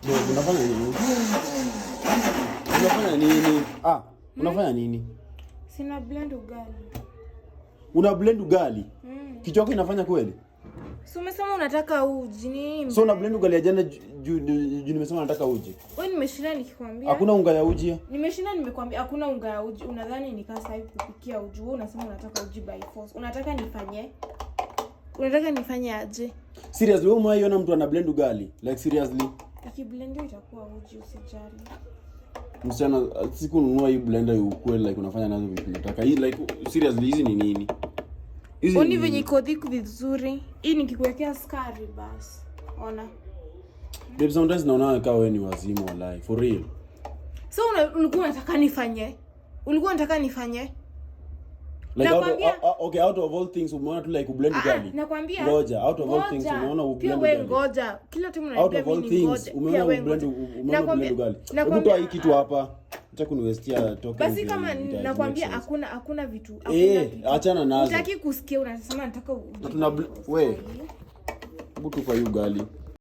Unafanya nini? Unafanya nini? Unafanya nini? Sina blend ugali. Una blend ugali? Kichwa chako inafanya kweli? So umesema unataka uji nini? So una blend ugali ya jana juu nimesema nataka uji. Wewe nimeshinda nikikwambia. Hakuna unga ya uji. Nimeshinda nimekwambia hakuna unga ya uji. Unadhani nikaa sasa hivi kupikia uji? Wewe unasema unataka uji by force. Unataka nifanye? Unataka nifanye aje? Seriously, wewe umeiona mtu ana blend ugali? Like seriously? Akiblend itakuwa uji, usijali. Msichana, sikununua hii blender ukue like unafanya nazo vitu nataka. Hii like seriously hizi ni nini? Hizi ni venye iko thick vizuri. Hii nikikuwekea sukari basi. Ona. Babe, sometimes naona kama wewe ni wazimu wallahi. For real. So ulikuwa unataka nifanye? Ulikuwa unataka nifanye? Like okay, out of all things umeona tu like blend ugali. Nakwambia. Ngoja, out of all things umeona blend ugali. Pia wewe ngoja. Kila timu unaniambia mimi ni ngoja. Umeona blend ugali. Hebu toa hii kitu hapa. Acha kuniwestia token. Basi kama nakwambia hakuna vitu. Achana nazo. Unataki kusikia unasema nataka wewe. Hebu tupa hii ugali.